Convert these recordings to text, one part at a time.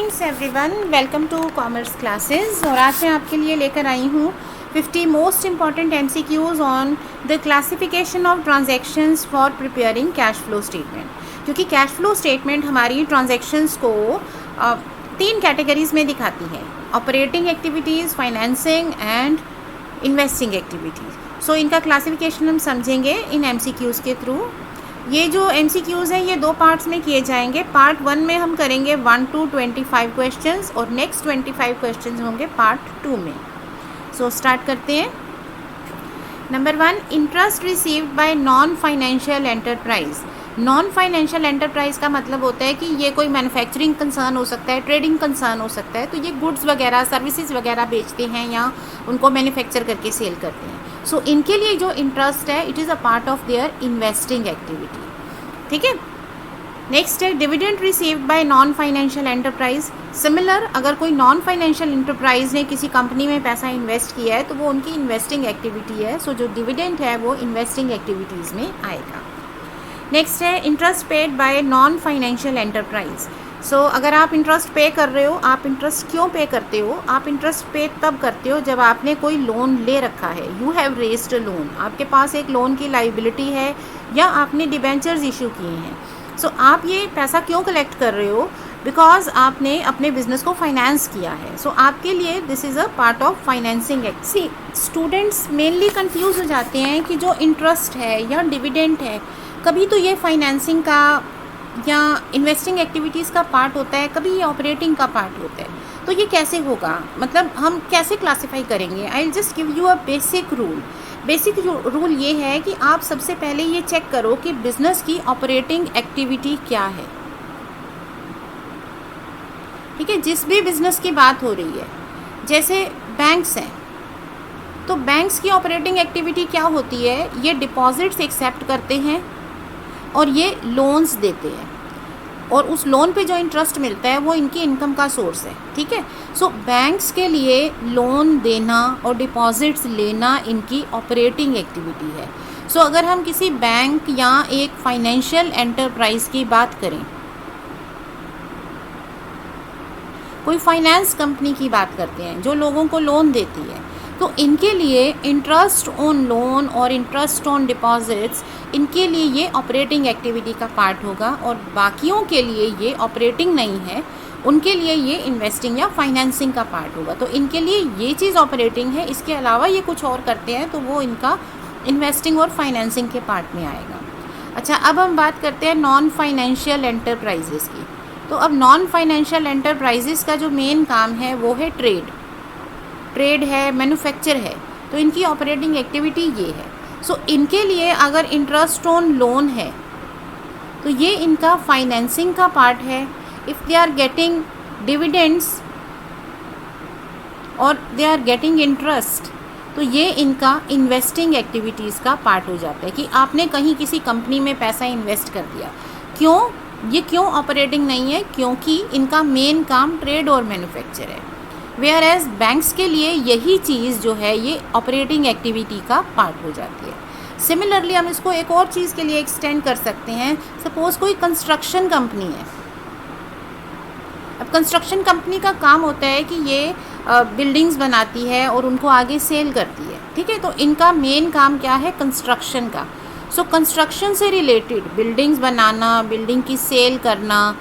Mornings everyone, welcome to commerce classes. और आज मैं आपके लिए लेकर आई हूँ 50 most important MCQs on the classification of transactions for preparing cash flow statement. क्योंकि कैश फ्लो स्टेटमेंट हमारी ट्रांजैक्शंस को तीन कैटेगरीज में दिखाती है: operating activities, financing and investing activities. So इनका क्लासिफिकेशन हम समझेंगे इन MCQs के थ्रू। ये जो MCQs हैं ये दो पार्ट्स में किए जाएंगे। पार्ट 1 में हम करेंगे 1 to 25 क्वेश्चंस और नेक्स्ट 25 क्वेश्चंस होंगे पार्ट 2 में। सो स्टार्ट करते हैं। Number 1, interest received by non financial enterprise. Non financial enterprise का मतलब होता है कि ये कोई मैन्युफैक्चरिंग कंसर्न हो सकता है, ट्रेडिंग कंसर्न हो सकता है। तो ये गुड्स वगैरह, सर्विसेज वगैरह बेचते हैं या उनको मैन्युफैक्चर करके सेल करते हैं। सो इनके लिए जो इंटरेस्ट है it is a part of their investing activity. ठीक है। नेक्स्ट है dividend received bye non financial enterprise. Similar, अगर कोई नॉन फाइनेंशियल एंटरप्राइज ने किसी कंपनी में पैसा इन्वेस्ट किया है तो वो उनकी इन्वेस्टिंग एक्टिविटी है। सो जो डिविडेंड है वो इन्वेस्टिंग एक्टिविटीज़ में आएगा। नेक्स्ट है interest paid by non financial enterprise. So अगर आप इंटरेस्ट पे कर रहे हो, आप इंटरेस्ट क्यों पे करते हो? आप इंटरेस्ट पे तब करते हो जब आपने कोई लोन ले रखा है। You have raised a loan, आपके पास एक लोन की लाइबिलिटी है या आपने डिबेंचर्स इशू किए हैं। सो आप ये पैसा क्यों कलेक्ट कर रहे हो? बिकॉज आपने अपने बिजनेस को फाइनेंस किया है। सो आपके लिए this is a part of financing act. See, students mainly confuse हो जाते हैं कि जो इंटरेस्ट है या डिविडेंड है, कभी तो ये फाइनेंसिंग का या इन्वेस्टिंग एक्टिविटीज़ का पार्ट होता है, कभी ये ऑपरेटिंग का पार्ट होता है। तो ये कैसे होगा, मतलब हम कैसे क्लासिफाई करेंगे? I will just give you a basic rule. Basic rule ये है कि आप सबसे पहले ये चेक करो कि बिजनेस की ऑपरेटिंग एक्टिविटी क्या है। ठीक है, जिस भी बिजनेस की बात हो रही है, जैसे बैंक्स हैं तो बैंक्स की ऑपरेटिंग एक्टिविटी क्या होती है? ये डिपॉजिट्स एक्सेप्ट करते हैं और ये लोन्स देते हैं, और उस लोन पे जो इंटरेस्ट मिलता है वो इनकी इनकम का सोर्स है। ठीक है। सो बैंक्स के लिए लोन देना और डिपॉजिट्स लेना इनकी ऑपरेटिंग एक्टिविटी है। सो अगर हम किसी बैंक या एक फाइनेंशियल एंटरप्राइज की बात करें, कोई फाइनेंस कंपनी की बात करते हैं जो लोगों को लोन देती है, तो इनके लिए इंटरेस्ट ऑन लोन और इंटरेस्ट ऑन डिपॉजिट्स, इनके लिए ये ऑपरेटिंग एक्टिविटी का पार्ट होगा। और बाकियों के लिए ये ऑपरेटिंग नहीं है, उनके लिए ये इन्वेस्टिंग या फाइनेंसिंग का पार्ट होगा। तो इनके लिए ये चीज़ ऑपरेटिंग है, इसके अलावा ये कुछ और करते हैं तो वो इनका इन्वेस्टिंग और फाइनेंसिंग के पार्ट में आएगा। अच्छा, अब हम बात करते हैं नॉन फाइनेंशियल एंटरप्राइजेज़ की। तो अब नॉन फाइनेंशियल एंटरप्राइजेज़ का जो मेन काम है वो है ट्रेड है, मैन्युफैक्चर है। तो इनकी ऑपरेटिंग एक्टिविटी ये है। सो इनके लिए अगर इंटरेस्ट ऑन लोन है तो ये इनका फाइनेंसिंग का पार्ट है। If they are getting dividends और दे आर गेटिंग इंटरेस्ट, तो ये इनका इन्वेस्टिंग एक्टिविटीज़ का पार्ट हो जाता है कि आपने कहीं किसी कंपनी में पैसा इन्वेस्ट कर दिया। क्यों? ये क्यों ऑपरेटिंग नहीं है? क्योंकि इनका मेन काम ट्रेड और मैन्युफैक्चर है। वेयर एज बैंक्स के लिए यही चीज़ जो है ये ऑपरेटिंग एक्टिविटी का पार्ट हो जाती है। सिमिलरली हम इसको एक और चीज़ के लिए एक्सटेंड कर सकते हैं। सपोज़ कोई कंस्ट्रक्शन कंपनी है। अब कंस्ट्रक्शन कंपनी का काम होता है कि ये बिल्डिंग्स बनाती है और उनको आगे सेल करती है। ठीक है, तो इनका मेन काम क्या है? कंस्ट्रक्शन का। सो कंस्ट्रक्शन से रिलेटेड बिल्डिंग्स बनाना, बिल्डिंग की सेल करना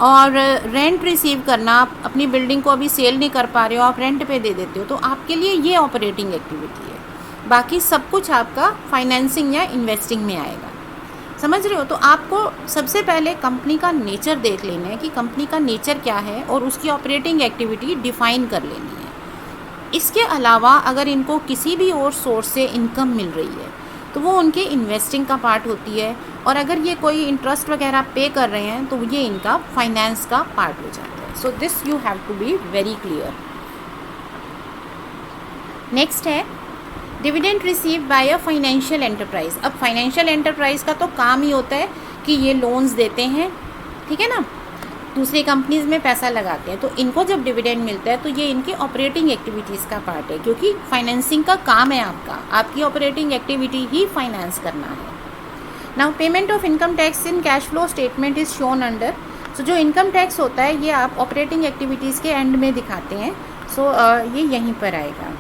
और रेंट रिसीव करना। आप अपनी बिल्डिंग को अभी सेल नहीं कर पा रहे हो, आप रेंट पे दे देते हो, तो आपके लिए ये ऑपरेटिंग एक्टिविटी है। बाकी सब कुछ आपका फाइनेंसिंग या इन्वेस्टिंग में आएगा। समझ रहे हो? तो आपको सबसे पहले कंपनी का नेचर देख लेना है कि कंपनी का नेचर क्या है और उसकी ऑपरेटिंग एक्टिविटी डिफ़ाइन कर लेनी है। इसके अलावा अगर इनको किसी भी और सोर्स से इनकम मिल रही है तो वो उनके इन्वेस्टिंग का पार्ट होती है। और अगर ये कोई इंटरेस्ट वगैरह पे कर रहे हैं तो ये इनका फाइनेंस का पार्ट हो जाता है। So this you have to be very clear. Next है dividend received by a financial enterprise. अब फाइनेंशियल एंटरप्राइज का तो काम ही होता है कि ये लोन्स देते हैं, ठीक है ना, दूसरी कंपनीज में पैसा लगाते हैं। तो इनको जब डिविडेंड मिलता है तो ये इनकी ऑपरेटिंग एक्टिविटीज़ का पार्ट है, क्योंकि फाइनेंसिंग का काम है आपका, आपकी ऑपरेटिंग एक्टिविटी ही फाइनेंस करना है। Now payment of income tax in cash flow statement is shown under so जो इनकम टैक्स होता है ये आप ऑपरेटिंग एक्टिविटीज़ के एंड में दिखाते हैं. सो ये यहीं पर आएगा.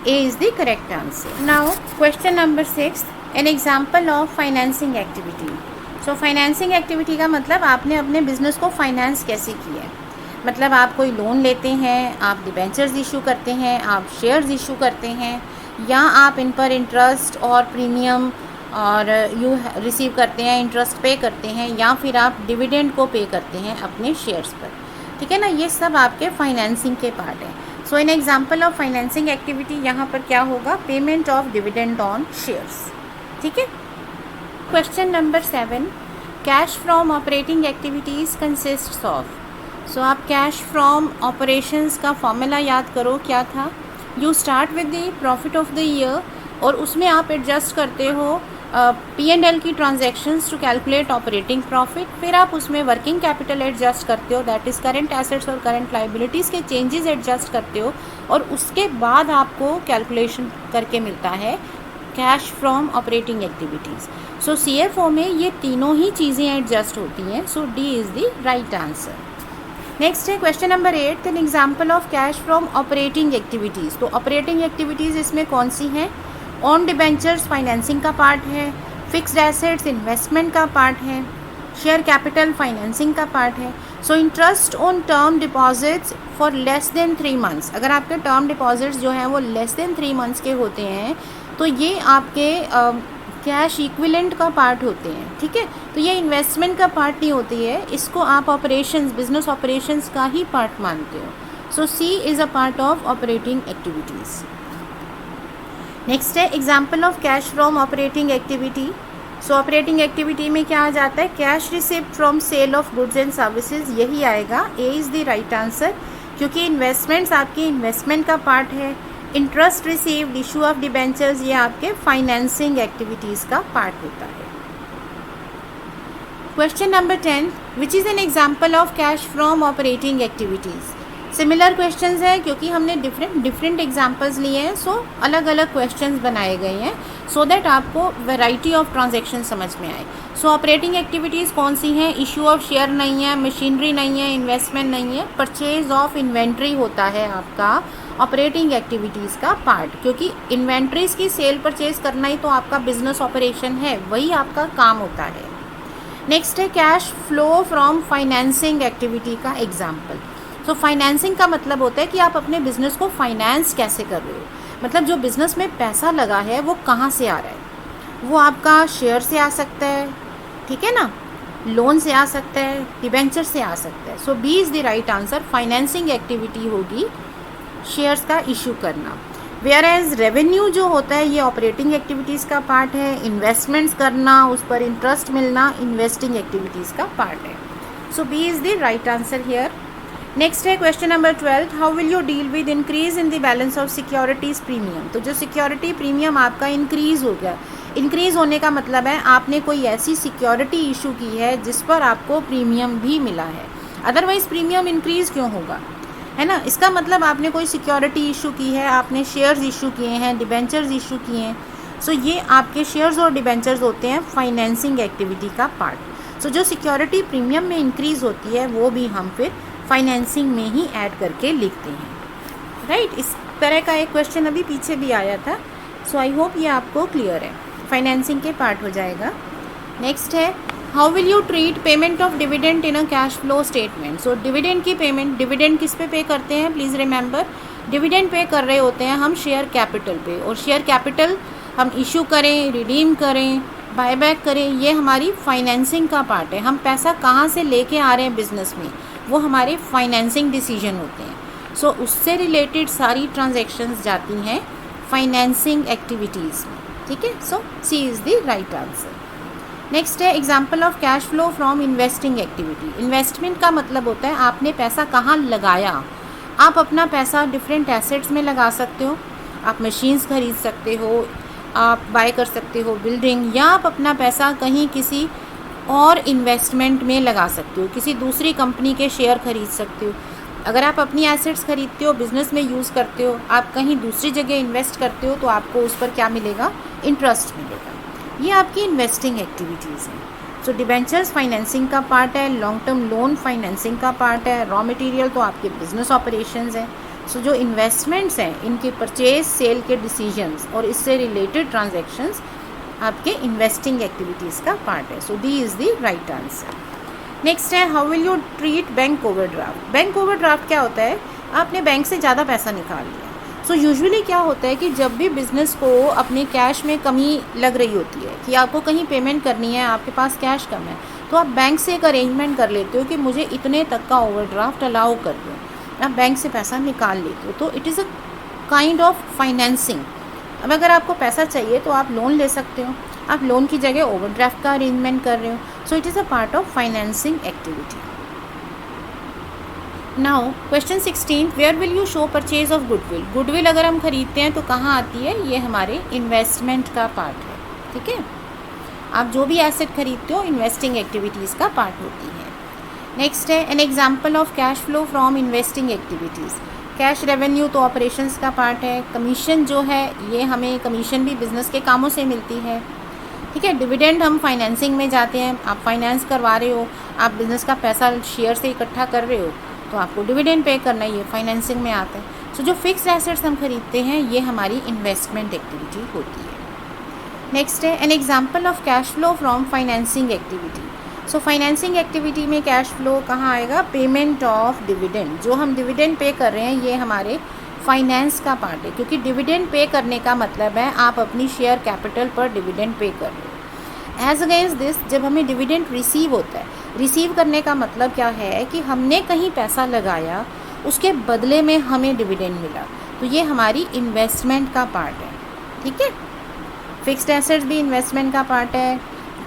A is the correct answer. Now question number 6, an example of financing activity. So financing activity का मतलब आपने अपने बिजनेस को फाइनेंस कैसे किया है. मतलब आप कोई लोन लेते हैं, आप डिबेंचर्स इशू करते हैं, आप शेयर्स इशू करते हैं, या आप इन पर इंटरेस्ट और प्रीमियम और यू रिसीव करते हैं, इंटरेस्ट पे करते हैं, या फिर आप डिविडेंड को पे करते हैं अपने शेयर्स पर. ठीक है ना, ये सब आपके फाइनेंसिंग के पार्ट हैं. So in example of financing activity यहाँ पर क्या होगा, payment of dividend on shares. ठीक है. Question number 7, cash from operating activities consists of. So आप कैश फ्रॉम ऑपरेशंस का फॉर्मूला याद करो क्या था. You start with the profit of the year और उसमें आप एडजस्ट करते हो P&L की transactions to calculate operating profit. फिर आप उसमें वर्किंग कैपिटल एडजस्ट करते हो, दैट इज़ करंट एसेट्स और करंट लाइबिलिटीज़ के चेंजेस एडजस्ट करते हो, और उसके बाद आपको कैलकुलेशन करके मिलता है cash from operating activities. So CFO में ये तीनों ही चीज़ें एडजस्ट होती हैं. So D is the right answer. Next है question number 8, an example of cash from operating activities. तो ऑपरेटिंग एक्टिविटीज़ इसमें कौन सी हैं. ऑन डिबेंचर्स फाइनेंसिंग का पार्ट है, फिक्स्ड एसेट्स इन्वेस्टमेंट का पार्ट है, शेयर कैपिटल फाइनेंसिंग का पार्ट है. So interest on term deposits for less than 3 months. अगर आपके टर्म डिपॉजिट्स जो हैं वो लेस देन 3 मंथ्स के होते हैं तो ये आपके कैश इक्विवेलेंट का पार्ट होते हैं. ठीक है, तो ये इन्वेस्टमेंट का पार्ट नहीं होती है, इसको आप ऑपरेशंस, बिजनेस ऑपरेशंस का ही पार्ट मानते हो. So C is a part of operating activities. Next है example of cash from operating activity. So operating activity में क्या आ जाता है, cash receipt from sale of goods and services, यही आएगा. A is the right answer, क्योंकि investments आपकी इन्वेस्टमेंट का पार्ट है. Interest received, issue of debentures, ये आपके फाइनेंसिंग एक्टिविटीज़ का पार्ट होता है. Question number 10, which is an example of cash from operating activities. Similar questions हैं क्योंकि हमने डिफरेंट एग्जांपल्स लिए हैं. सो अलग अलग क्वेश्चंस बनाए गए हैं सो दैट आपको वैरायटी ऑफ ट्रांजैक्शन समझ में आए. सो ऑपरेटिंग एक्टिविटीज़ कौन सी हैं, इशू ऑफ शेयर नहीं है, मशीनरी नहीं है, इन्वेस्टमेंट नहीं है, परचेज ऑफ इन्वेंट्री होता है आपका ऑपरेटिंग एक्टिविटीज़ का पार्ट, क्योंकि इन्वेंट्रीज़ की सेल परचेज करना ही तो आपका बिजनेस ऑपरेशन है, वही आपका काम होता है. नेक्स्ट है cash flow from financing activity का एग्जाम्पल. सो फाइनेंसिंग का मतलब होता है कि आप अपने बिज़नेस को फाइनेंस कैसे कर रहे हो. मतलब जो बिज़नेस में पैसा लगा है वो कहाँ से आ रहा है. वो आपका शेयर से आ सकता है, ठीक है ना, लोन से आ सकता है, डिबेंचर से आ सकता है. So B is the right answer. Financing activity होगी शेयर्स का इशू करना. वेयर एज रेवेन्यू जो होता है ये ऑपरेटिंग एक्टिविटीज़ का पार्ट है. इन्वेस्टमेंट्स करना, उस पर इंटरेस्ट मिलना, इन्वेस्टिंग एक्टिविटीज़ का पार्ट है. So B is the right answer here. Next है question number 12, how will you deal with increase in the balance of securities premium. तो जो सिक्योरिटी प्रीमियम आपका इंक्रीज़ हो गया, इंक्रीज़ होने का मतलब है आपने कोई ऐसी सिक्योरिटी इशू की है जिस पर आपको प्रीमियम भी मिला है, अदरवाइज़ प्रीमियम इंक्रीज़ क्यों होगा, है ना. इसका मतलब आपने कोई सिक्योरिटी इशू की है, आपने शेयर्स इशू किए हैं, डिबेंचर्स इशू किए हैं. सो ये आपके शेयर्स और डिबेंचर्स होते हैं फाइनेंसिंग एक्टिविटी का पार्ट. सो जो सिक्योरिटी प्रीमियम में इंक्रीज़ होती है वो भी हम फिर फाइनेंसिंग में ही ऐड करके लिखते हैं. राइट, इस तरह का एक क्वेश्चन अभी पीछे भी आया था. सो आई होप ये आपको क्लियर है, फाइनेंसिंग के पार्ट हो जाएगा. नेक्स्ट है how will you treat payment of dividend in a cash flow statement. So dividend की पेमेंट, डिविडेंड किस पे करते हैं, प्लीज़ रिमेंबर, डिविडेंड पे कर रहे होते हैं हम शेयर कैपिटल पे, और शेयर कैपिटल हम इशू करें, रिडीम करें, बायबैक करें, ये हमारी फाइनेंसिंग का पार्ट है. हम पैसा कहाँ से लेके आ रहे हैं बिजनेस में, वो हमारे फाइनेंसिंग डिसीजन होते हैं. सो उससे रिलेटेड सारी ट्रांजैक्शंस जाती हैं फाइनेंसिंग एक्टिविटीज़ में. ठीक है, so C is the right answer. Next है example of cash flow from investing activity. Investment का मतलब होता है आपने पैसा कहाँ लगाया. आप अपना पैसा डिफरेंट एसेट्स में लगा सकते हो, आप मशीन्स खरीद सकते हो, आप बाय कर सकते हो बिल्डिंग, या आप अपना पैसा कहीं किसी और इन्वेस्टमेंट में लगा सकते हो, किसी दूसरी कंपनी के शेयर खरीद सकते हो. अगर आप अपनी एसेट्स खरीदते हो, बिज़नेस में यूज़ करते हो, आप कहीं दूसरी जगह इन्वेस्ट करते हो तो आपको उस पर क्या मिलेगा, इंटरेस्ट मिलेगा. ये आपकी इन्वेस्टिंग एक्टिविटीज़ हैं. सो डिबेंचर्स फाइनेंसिंग का पार्ट है, लॉन्ग टर्म लोन फाइनेंसिंग का पार्ट है, रॉ मटेरियल तो आपके बिजनेस ऑपरेशंस हैं। सो जो इन्वेस्टमेंट्स हैं इनके परचेज सेल के डिसीजंस और इससे रिलेटेड ट्रांजैक्शंस आपके इन्वेस्टिंग एक्टिविटीज़ का पार्ट है। So D is the right answer. Next है, how will you treat bank overdraft. Bank overdraft क्या होता है, आपने बैंक से ज़्यादा पैसा निकाल लिया। सो यूजुअली क्या होता है कि जब भी बिज़नेस को अपने कैश में कमी लग रही होती है कि आपको कहीं पेमेंट करनी है, आपके पास कैश कम है, तो आप बैंक से एक अरेंजमेंट कर लेते हो कि मुझे इतने तक का ओवरड्राफ्ट अलाउ कर दो, आप बैंक से पैसा निकाल लेते हो। तो it is a kind of financing. अब अगर आपको पैसा चाहिए तो आप लोन ले सकते हो, आप लोन की जगह ओवरड्राफ्ट का अरेंजमेंट कर रहे हो। So it is a part of financing activity. Now question 16, where will you show purchase of goodwill. Goodwill अगर हम खरीदते हैं तो कहाँ आती है, ये हमारे इन्वेस्टमेंट का पार्ट है। ठीक है, आप जो भी एसेट खरीदते हो इन्वेस्टिंग एक्टिविटीज़ का पार्ट होती है। नेक्स्ट है, N example of cash flow from investing activities. Cash revenue तो ऑपरेशंस का पार्ट है, कमीशन जो है ये हमें कमीशन भी बिजनेस के कामों से मिलती है। ठीक है, डिविडेंड हम फाइनेंसिंग में जाते हैं, आप फाइनेंस करवा रहे हो, आप बिज़नेस का पैसा शेयर से इकट्ठा कर रहे हो तो आपको डिविडेंड पे करना है, ये फाइनेंसिंग में आता है। सो जो फिक्स्ड एसेट्स हम खरीदते हैं ये हमारी इन्वेस्टमेंट एक्टिविटी होती है। नेक्स्ट है, N example of cash flow from financing activity. So financing activity में कैश फ्लो कहाँ आएगा, पेमेंट ऑफ डिविडेंड। जो हम डिविडेंड पे कर रहे हैं ये हमारे फाइनेंस का पार्ट है, क्योंकि डिविडेंड पे करने का मतलब है आप अपनी शेयर कैपिटल पर डिविडेंड पे कर रहे हो। एज अगेंस्ट दिस, जब हमें डिविडेंड रिसीव होता है, रिसीव करने का मतलब क्या है कि हमने कहीं पैसा लगाया, उसके बदले में हमें डिविडेंड मिला, तो ये हमारी इन्वेस्टमेंट का पार्ट है। ठीक है, फिक्स्ड एसेट्स भी इन्वेस्टमेंट का पार्ट है,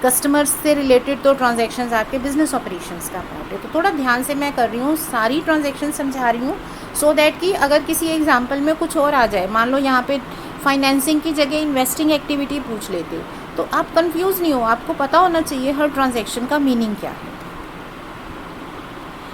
कस्टमर्स से रिलेटेड तो ट्रांजैक्शंस आपके बिजनेस ऑपरेशंस का पार्ट है। तो थोड़ा ध्यान से मैं कर रही हूँ, सारी ट्रांजैक्शन समझा रही हूँ सो दैट कि अगर किसी एग्जाम्पल में कुछ और आ जाए, मान लो यहाँ पे फाइनेंसिंग की जगह इन्वेस्टिंग एक्टिविटी पूछ लेते तो आप कंफ्यूज नहीं हो, आपको पता होना चाहिए हर ट्रांजैक्शन का मीनिंग क्या है।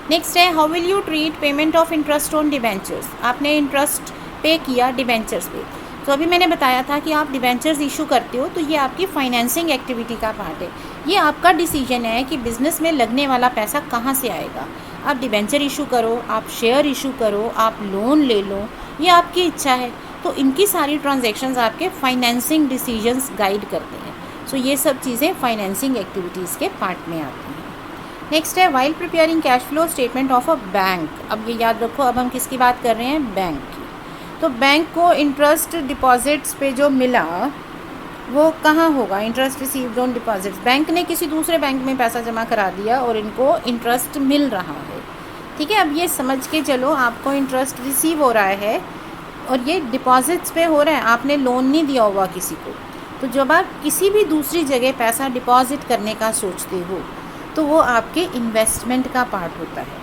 नेक्स्ट है, how will you treat payment of interest on debentures. आपने इंटरेस्ट पे किया डिबेंचर्स पे, तो अभी मैंने बताया था कि आप डिबेंचर्स इशू करते हो तो ये आपकी फाइनेंसिंग एक्टिविटी का पार्ट है। ये आपका डिसीजन है कि बिज़नेस में लगने वाला पैसा कहाँ से आएगा। आप डिबेंचर इशू करो, आप शेयर इशू करो, आप लोन ले लो, ये आपकी इच्छा है। तो इनकी सारी ट्रांजैक्शंस आपके फाइनेंसिंग डिसीजंस गाइड करते हैं। सो ये सब चीज़ें फाइनेंसिंग एक्टिविटीज़ के पार्ट में आती हैं। नेक्स्ट है, while preparing cash flow statement of a bank. अब ये याद रखो, अब हम किसकी बात कर रहे हैं, बैंक की। तो बैंक को इंटरेस्ट डिपॉजिट्स पे जो मिला वो कहाँ होगा, interest received on deposits. Bank ने किसी दूसरे बैंक में पैसा जमा करा दिया और इनको इंटरेस्ट मिल रहा है। ठीक है, अब ये समझ के चलो, आपको इंटरेस्ट रिसीव हो रहा है और ये डिपॉजिट्स पे हो रहा है, आपने लोन नहीं दिया हुआ किसी को। तो जब आप किसी भी दूसरी जगह पैसा डिपॉजिट करने का सोचते हो तो वो आपके इन्वेस्टमेंट का पार्ट होता है।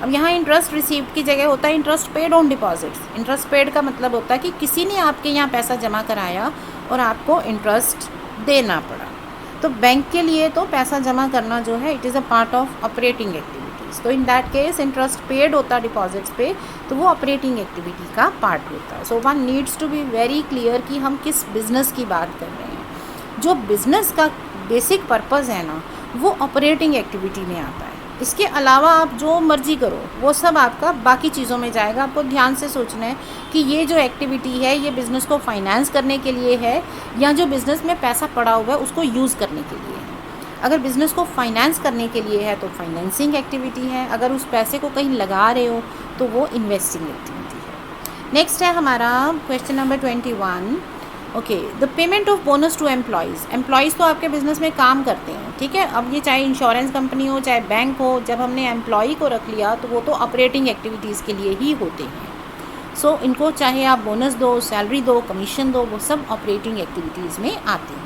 अब यहाँ इंटरेस्ट रिसीव्ड की जगह होता है interest paid on deposits. Interest paid का मतलब होता है कि किसी ने आपके यहाँ पैसा जमा कराया और आपको इंटरेस्ट देना पड़ा। तो बैंक के लिए तो पैसा जमा करना जो है it is a part of operating activities. तो in that case interest paid होता है डिपॉजिट्स पे, तो वो ऑपरेटिंग एक्टिविटी का पार्ट होता है। So one needs to be very clear कि हम किस बिज़नेस की बात कर रहे हैं। जो बिज़नेस का बेसिक पर्पज़ है ना, वो ऑपरेटिंग एक्टिविटी में आता है। इसके अलावा आप जो मर्जी करो वो सब आपका बाकी चीज़ों में जाएगा। आपको ध्यान से सोचना है कि ये जो एक्टिविटी है ये बिज़नेस को फाइनेंस करने के लिए है या जो बिज़नेस में पैसा पड़ा हुआ है उसको यूज़ करने के लिए है। अगर बिज़नेस को फाइनेंस करने के लिए है तो फाइनेंसिंग एक्टिविटी है, अगर उस पैसे को कहीं लगा रहे हो तो वो इन्वेस्टिंग एक्टिविटी है। नेक्स्ट है हमारा question number 21। Okay, the payment of bonus to employees. Employees तो आपके बिज़नेस में काम करते हैं, ठीक है। अब ये चाहे इंश्योरेंस कंपनी हो चाहे बैंक हो, जब हमने एम्प्लॉय को रख लिया तो वो तो ऑपरेटिंग एक्टिविटीज़ के लिए ही होते हैं। सो इनको चाहे आप बोनस दो, सैलरी दो, कमीशन दो, वो सब ऑपरेटिंग एक्टिविटीज़ में आते हैं।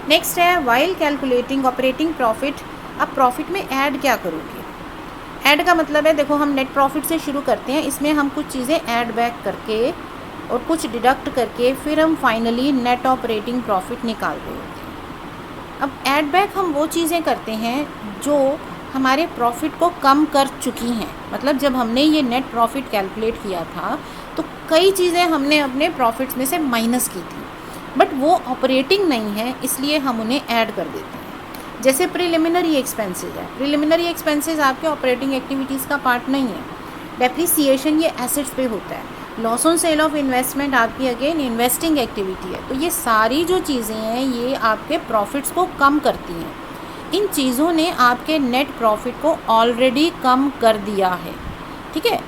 नेक्स्ट है, वाइल कैलकुलेटिंग ऑपरेटिंग प्रॉफिट। अब प्रॉफिट में ऐड क्या करोगे। ऐड का मतलब है, देखो हम नेट प्रॉफिट से शुरू करते हैं, इसमें हम कुछ चीज़ें ऐड बैक करके और कुछ डिडक्ट करके फिर हम फाइनली नेट ऑपरेटिंग प्रॉफिट निकाल रहे होते हैं। अब ऐड बैक हम वो चीज़ें करते हैं जो हमारे प्रॉफिट को कम कर चुकी हैं। मतलब जब हमने ये नेट प्रॉफिट कैलकुलेट किया था तो कई चीज़ें हमने अपने प्रॉफिट्स में से माइनस की थी, बट वो ऑपरेटिंग नहीं है, इसलिए हम उन्हें ऐड कर देते हैं। जैसे प्रिलिमिनरी एक्सपेंसेस है, प्रिलिमिनरी एक्सपेंसेस आपके ऑपरेटिंग एक्टिविटीज़ का पार्ट नहीं है। डेप्रिसिएशन ये एसेट्स पे होता है। Loss on sale of investment आपकी अगेन इन्वेस्टिंग एक्टिविटी है। तो ये सारी जो चीज़ें हैं ये आपके प्रॉफिट्स को कम करती हैं। इन चीज़ों ने आपके नेट प्रॉफिट को ऑलरेडी कम कर दिया है, ठीक है।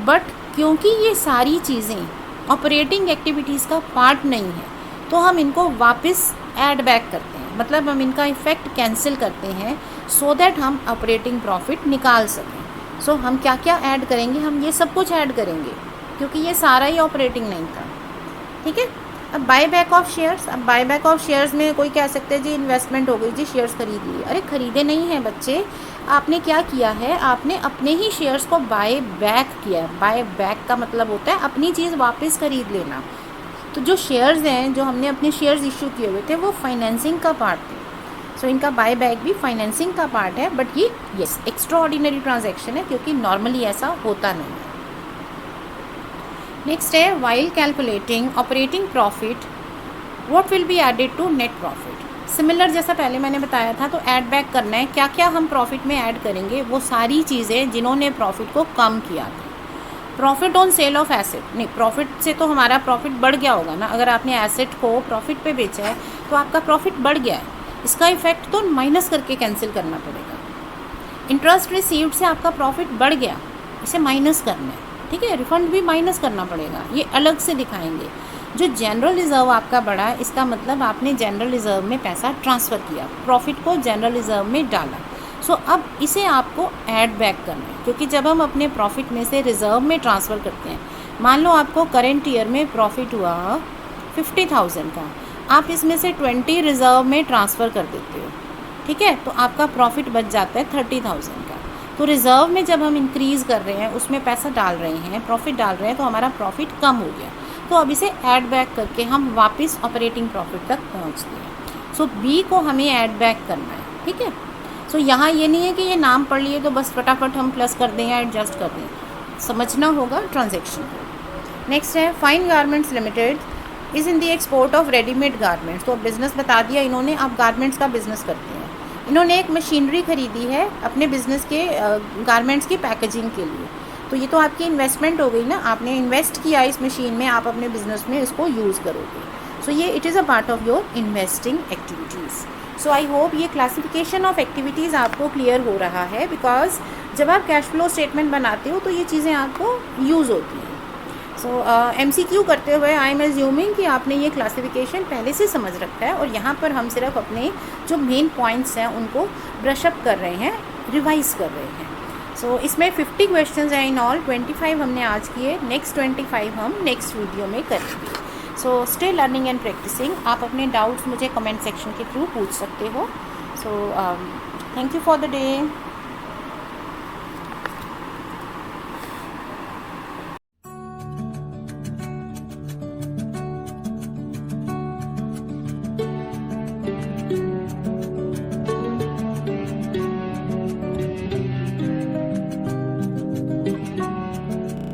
बट क्योंकि ये सारी चीज़ें ऑपरेटिंग एक्टिविटीज़ का पार्ट नहीं है तो हम इनको वापस ऐड बैक करते हैं, मतलब हम इनका इफ़ेक्ट कैंसिल करते हैं सो दैट हम ऑपरेटिंग प्रॉफिट निकाल सकें। सो हम क्या क्या ऐड करेंगे, हम ये सब कुछ ऐड करेंगे क्योंकि ये सारा ही ऑपरेटिंग नहीं था, ठीक है। अब बाय बैक ऑफ शेयर्स, अब बाय बैक ऑफ शेयर्स में कोई कह सकते हैं जी इन्वेस्टमेंट हो गई जी, शेयर्स खरीद लिए। अरे खरीदे नहीं हैं बच्चे, आपने क्या किया है, आपने अपने ही शेयर्स को बाय बैक किया। बाय बैक का मतलब होता है अपनी चीज़ वापस खरीद लेना। तो जो शेयर्स हैं, जो हमने अपने शेयर्स इशू किए हुए थे वो फाइनेंसिंग का पार्ट थे। सो इनका बाय बैक भी फाइनेंसिंग का पार्ट है, बट ये यस एक्स्ट्रा ऑर्डिनरी ट्रांजेक्शन है क्योंकि नॉर्मली ऐसा होता नहीं है। नेक्स्ट है while calculating operating profit what will be added to net profit. Similar जैसा पहले मैंने बताया था, तो ऐड बैक करना है क्या क्या हम प्रॉफिट में ऐड करेंगे, वो सारी चीज़ें जिन्होंने प्रॉफिट को कम किया था। Profit on sale of asset, नहीं प्रॉफिट से तो हमारा प्रॉफिट बढ़ गया होगा ना, अगर आपने एसेट को प्रॉफिट पे बेचा है तो आपका प्रॉफिट बढ़ गया है, इसका इफेक्ट तो माइनस करके कैंसिल करना पड़ेगा। इंटरेस्ट रिसीव्ड से आपका प्रॉफिट बढ़ गया, इसे माइनस करना है, ठीक है। रिफंड भी माइनस करना पड़ेगा, ये अलग से दिखाएंगे। जो जनरल रिजर्व आपका बढ़ा है, इसका मतलब आपने जनरल रिजर्व में पैसा ट्रांसफ़र किया, प्रॉफिट को जनरल रिजर्व में डाला। सो अब इसे आपको ऐड बैक करना है, क्योंकि जब हम अपने प्रॉफिट में से रिजर्व में ट्रांसफ़र करते हैं, मान लो आपको करेंट ईयर में प्रॉफिट हुआ 50,000 का, आप इसमें से 20 रिजर्व में ट्रांसफ़र कर देते हो, ठीक है, तो आपका प्रॉफिट बच जाता है 30,000 का। तो रिज़र्व में जब हम इंक्रीज़ कर रहे हैं, उसमें पैसा डाल रहे हैं, प्रॉफिट डाल रहे हैं, तो हमारा प्रॉफिट कम हो गया। तो अब इसे ऐड बैक करके हम वापस ऑपरेटिंग प्रॉफिट तक पहुंचते हैं। सो बी को हमें ऐड बैक करना है, ठीक है। सो यहाँ ये नहीं है कि ये नाम पढ़ लिए तो बस फटाफट हम प्लस कर दें या एडजस्ट कर दें, समझना होगा ट्रांजेक्शन को। नेक्स्ट है fine garments limited is in the export of readymade garments. तो बिज़नेस बता दिया इन्होंने, आप गारमेंट्स का बिज़नेस करते हैं। इन्होंने एक मशीनरी खरीदी है अपने बिज़नेस के गारमेंट्स की पैकेजिंग के लिए। तो ये तो आपकी इन्वेस्टमेंट हो गई ना, आपने इन्वेस्ट किया इस मशीन में, आप अपने बिज़नेस में इसको यूज़ करोगे। सो ये it is a part of your investing activities. So I hope ये क्लासिफिकेशन ऑफ एक्टिविटीज़ आपको क्लियर हो रहा है, बिकॉज जब आप कैश फ्लो स्टेटमेंट बनाते हो तो ये चीज़ें आपको यूज़ होती हैं। सो MCQ करते हुए आई एम एज्यूमिंग कि आपने ये क्लासिफिकेशन पहले से समझ रखा है, और यहाँ पर हम सिर्फ अपने जो मेन पॉइंट्स हैं उनको ब्रशअप कर रहे हैं, रिवाइज़ कर रहे हैं। सो इसमें 50 क्वेश्चंस हैं इन ऑल, 25 हमने आज किए, नेक्स्ट 25 हम नेक्स्ट वीडियो में करेंगे। So stay learning and practising. आप अपने डाउट्स मुझे कमेंट सेक्शन के थ्रू पूछ सकते हो। So thank you for the day.